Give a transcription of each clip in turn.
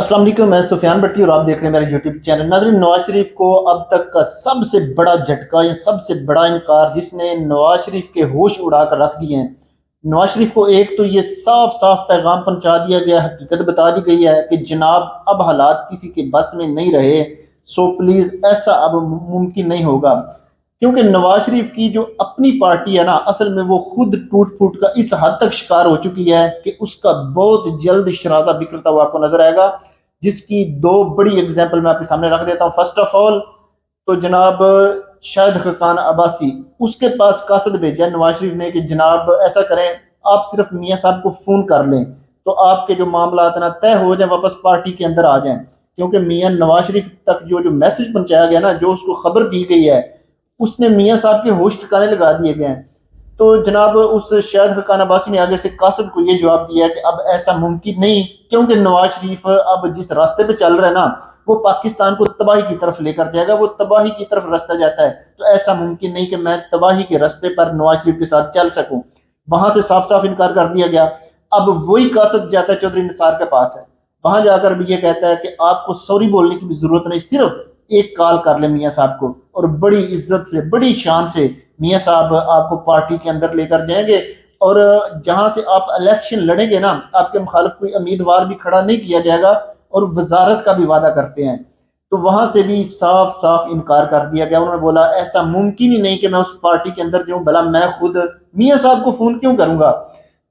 अस्सलाम वालेकुम, मैं सुफियान भट्टी और आप देख रहे हैं मेरे यूट्यूब चैनल। नाज़रीन, नवाज शरीफ को अब तक का सबसे बड़ा झटका या सबसे बड़ा इनकार जिसने नवाज शरीफ के होश उड़ा कर रख दिए हैं। नवाज शरीफ को एक तो ये साफ साफ पैगाम पहुंचा दिया गया, हकीकत बता दी गई है कि जनाब अब हालात किसी के बस में नहीं रहे, सो प्लीज़ ऐसा अब मुमकिन नहीं होगा। क्योंकि नवाज शरीफ की जो अपनी पार्टी है ना, असल में वो खुद टूट फूट का इस हद तक शिकार हो चुकी है कि उसका बहुत जल्द शराजा बिखरता हुआ आपको नजर आएगा, जिसकी दो बड़ी एग्जांपल मैं आपके सामने रख देता हूँ। फर्स्ट ऑफ ऑल तो जनाब शाहिद खान अब्बासी, उसके पास कासद भेजा नवाज शरीफ ने कि जनाब ऐसा करें, आप सिर्फ मियाँ साहब को फोन कर लें तो आपके जो मामला ना तय हो जाए, वापस पार्टी के अंदर आ जाएं। क्योंकि मियाँ नवाज शरीफ तक जो जो मैसेज पहुंचाया गया ना, जो उसको खबर दी गई है, उसने मियाँ साहब के होश ठिकाने लगा दिए गए हैं। तो जनाब उस शाहिद खान अब्बासी ने आगे से कासद को ये जवाब दिया कि अब ऐसा मुमकिन नहीं, क्योंकि नवाज शरीफ अब जिस रास्ते पे चल रहा है ना, वो पाकिस्तान को तबाही की तरफ लेकर जाएगा, वो तबाही की तरफ रास्ता जाता है। तो ऐसा मुमकिन नहीं कि मैं तबाही के रास्ते पर नवाज शरीफ के साथ चल सकूं। वहां से साफ साफ इनकार कर दिया गया। अब वही कासद जाता है चौधरी निसार के पास है, वहां जाकर भी ये कहता है कि आपको सॉरी बोलने की भी जरूरत नहीं, सिर्फ एक कॉल कर ले मियाँ साहब को, और बड़ी इज्जत से बड़ी शान से मियाँ साहब आपको पार्टी के अंदर लेकर जाएंगे। और जहां से आप इलेक्शन लड़ेंगे ना, आपके मुखालिफ कोई उम्मीदवार भी खड़ा नहीं किया जाएगा, और वजारत का भी वादा करते हैं। तो वहां से भी साफ साफ इनकार कर दिया गया। उन्होंने बोला ऐसा मुमकिन ही नहीं कि मैं उस पार्टी के अंदर जाऊं, भला मैं खुद मियाँ साहब को फोन क्यों करूंगा।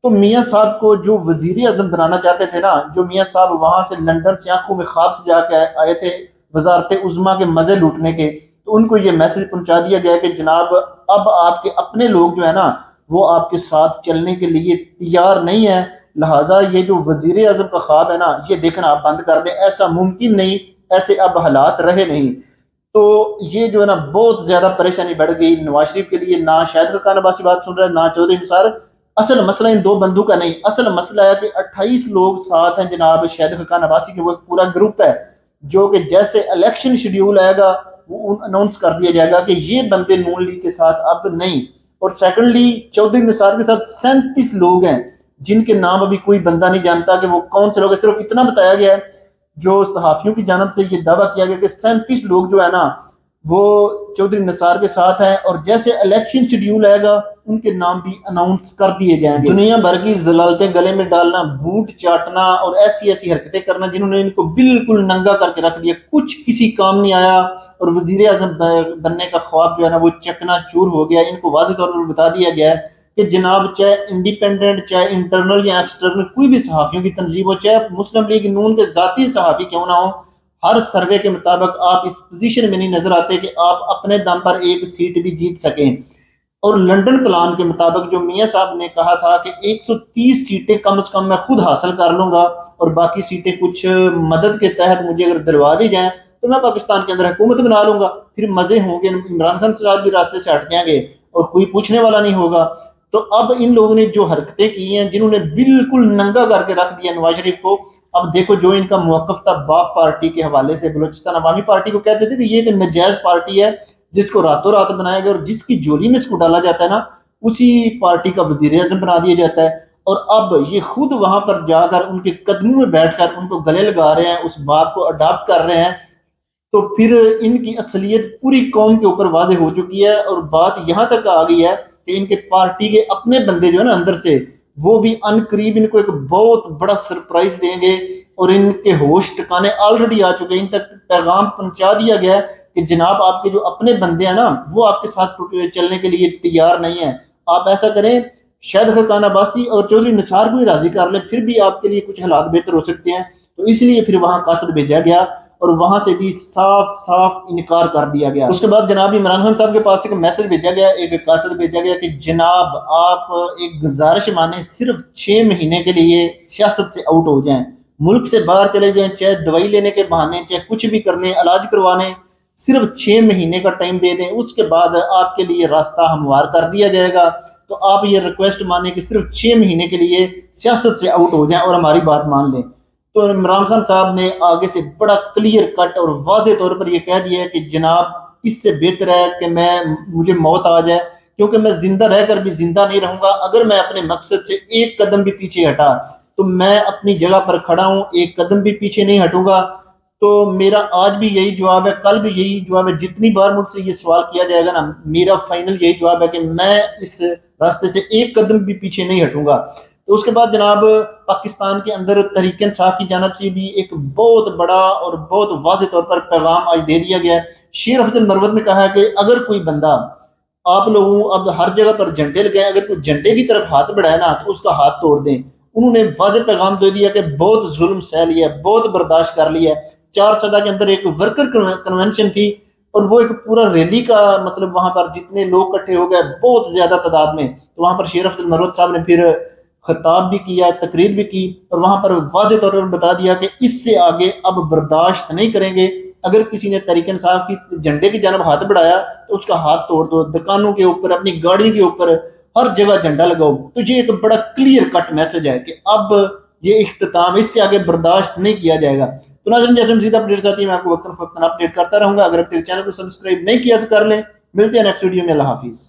तो मियाँ साहब को जो वजीर आजम बनाना चाहते थे ना, जो मियाँ साहब वहां से लंदन से आंखों में ख्वाब से जाके आए थे वजारत उज़्मा के मजे लूटने के, तो उनको ये मैसेज पहुंचा दिया गया कि जनाब अब आपके अपने लोग जो है ना, वो आपके साथ चलने के लिए तैयार नहीं है, लिहाजा ये जो वजीर आजम का ख्वाब है ना, ये देखना आप बंद कर दें, ऐसा मुमकिन नहीं, ऐसे अब हालात रहे नहीं। तो ये जो है ना, बहुत ज्यादा परेशानी बढ़ गई नवाज शरीफ के लिए। ना शाहिद खान अब्बासी बात सुन रहा है, ना चौधरी निसार। असल मसला इन दो बंदों का नहीं, असल मसला है कि 28 लोग साथ हैं जनाब शाहिद खान अब्बासी के, वो एक पूरा ग्रुप है जो कि जैसे इलेक्शन शेड्यूल आएगा वो अनाउंस कर दिया जाएगा कि ये बंदे नून लीग के साथ अब नहीं। और सेकंडली चौधरी निसार के साथ 37 लोग हैं जिनके नाम अभी कोई बंदा नहीं जानता कि वो कौन से लोग हैं। सिर्फ इतना बताया गया है, जो सहाफियों की जानब से ये दावा किया गया कि 37 लोग जो है ना, वो चौधरी निसार के साथ हैं, और जैसे इलेक्शन शेड्यूल आएगा उनके नाम भी अनाउंस कर दिए जाएंगे। दुनिया भर की जलालतें गले में डालना, बूट चाटना और ऐसी ऐसी हरकतें करना जिन्होंने इनको बिल्कुल नंगा करके रख दिया, कुछ किसी काम नहीं आया, और वजीर आजम बनने का ख्वाब जो है ना, वो चकनाचूर हो गया। इनको वाज़ेह तौर पर बता दिया गया है कि जनाब चाहे इंडिपेंडेंट, चाहे इंटरनल या एक्सटर्नल कोई भी सहाफ़ियों की तंजीम हो, चाहे मुस्लिम लीग नून के ज़ाती सहाफ़ी क्यों ना हो, हर सर्वे के मुताबिक आप इस पोजीशन में नहीं नजर आते कि आप अपने दम पर एक सीट भी जीत सकें। और लंदन प्लान के मुताबिक जो मियाँ साहब ने कहा था कि 130 सीटें कम से कम मैं खुद हासिल कर लूंगा, और बाकी सीटें कुछ मदद के तहत मुझे अगर दिलवा दी जाएं तो मैं पाकिस्तान के अंदर हुकूमत बना लूंगा, फिर मजे होंगे, इमरान खान साहब भी रास्ते से हट जाएंगे और कोई पूछने वाला नहीं होगा। तो अब इन लोगों ने जो हरकतें की हैं, जिन्होंने बिल्कुल नंगा करके रख दिया नवाज शरीफ को, अब देखो जो इनका मौकफ था बाप पार्टी के हवाले से, बलोचिस्तान अवामी पार्टी को कहते थे कि ये एक नजायज पार्टी है जिसको रातों रात बनाया गया, और जिसकी झोली में इसको डाला जाता है ना, उसी पार्टी का वजीर आजम बना दिया जाता है। और अब ये खुद वहां पर जाकर उनके कदमों में बैठकर उनको गले लगा रहे हैं, उस बात को अडॉप्ट कर रहे हैं। तो फिर इनकी असलियत पूरी कौम के ऊपर वाजे हो चुकी है, और बात यहां तक आ गई है कि इनके पार्टी के अपने बंदे जो है ना अंदर से, वो भी अनकरीब इनको एक बहुत बड़ा सरप्राइज देंगे, और इनके होश ठिकाने ऑलरेडी आ चुके हैं। इन तक पैगाम पहुंचा दिया गया है कि जनाब आपके जो अपने बंदे हैं ना, वो आपके साथ चलने के लिए तैयार नहीं है। आप ऐसा करें, शायद खान अब्बासी और चौधरी निसार को ही राजी कर ले, फिर भी आपके लिए कुछ हालात बेहतर हो सकते हैं। तो इसलिए फिर वहां कासद भेजा गया, और वहां से भी साफ साफ इनकार कर दिया गया। उसके बाद जनाब इमरान खान साहब के पास एक मैसेज भेजा गया, एक कासद भेजा गया कि जनाब आप एक गुजारिश माने, सिर्फ 6 महीने के लिए सियासत से आउट हो जाएं, मुल्क से बाहर चले जाएं, चाहे दवाई लेने के बहाने, चाहे कुछ भी करने, इलाज करवाने, सिर्फ 6 महीने का टाइम दे दें, उसके बाद आपके लिए रास्ता हमवार कर दिया जाएगा। तो आप ये रिक्वेस्ट माने कि सिर्फ 6 महीने के लिए सियासत से आउट हो जाएं और हमारी बात मान लें। तो इमरान खान साहब ने आगे से बड़ा क्लियर कट और वाज़ेह तौर पर यह कह दिया कि जनाब इससे बेहतर है कि मुझे मौत आ जाए, क्योंकि मैं जिंदा रहकर भी जिंदा नहीं रहूंगा अगर मैं अपने मकसद से एक कदम भी पीछे हटा। تو میں اپنی جگہ پر کھڑا ہوں، ایک قدم بھی پیچھے نہیں ہٹوں گا۔ تو میرا آج بھی یہی جواب ہے، کل بھی یہی جواب ہے، جتنی بار مجھ سے یہ سوال کیا جائے گا نا، میرا فائنل یہی جواب ہے کہ میں اس راستے سے ایک قدم بھی پیچھے نہیں ہٹوں گا۔ تو اس کے بعد جناب پاکستان کے اندر تحریک انصاف کی جانب سے بھی ایک بہت بڑا اور بہت واضح طور پر پیغام آج دے دیا گیا ہے۔ شیر افضل مروت نے کہا ہے کہ اگر کوئی بندہ، آپ لوگوں اب ہر جگہ پر جھنڈے لگائیں، اگر کوئی جھنڈے کی طرف ہاتھ بڑھائے نا تو اس کا ہاتھ توڑ دیں۔ انہوں نے واضح پیغام دے دیا کہ بہت ظلم سہ لیا ہے، بہت برداشت کر لیا ہے۔ 4 سدہ کے اندر ایک ورکر کنونشن تھی اور وہ ایک پورا ریلی کا مطلب وہاں پر جتنے لوگ اکٹھے ہو گئے بہت زیادہ تعداد میں، تو وہاں پر شیر افضل مروت صاحب نے پھر خطاب بھی کیا، تقریر بھی کی، اور وہاں پر واضح طور پر بتا دیا کہ اس سے آگے اب برداشت نہیں کریں گے۔ اگر کسی نے تحریک انصاف کی جھنڈے کی جانب ہاتھ بڑھایا تو اس کا ہاتھ توڑ دو، دکانوں کے اوپر، اپنی گاڑی کے اوپر، ہر جگہ جھنڈا لگاؤ۔ تو یہ ایک بڑا کلیئر کٹ میسج ہے کہ اب یہ اختتام، اس سے آگے برداشت نہیں کیا جائے گا۔ تو ناظرین جیسے مزید اپڈیٹس آتی ہیں میں آپ کو وقتاً فوقتاً اپڈیٹ کرتا رہوں گا۔ اگر آپ چینل کو سبسکرائب نہیں کیا تو کر لیں۔ ملتے ہیں نیکسٹ ویڈیو میں، اللہ حافظ۔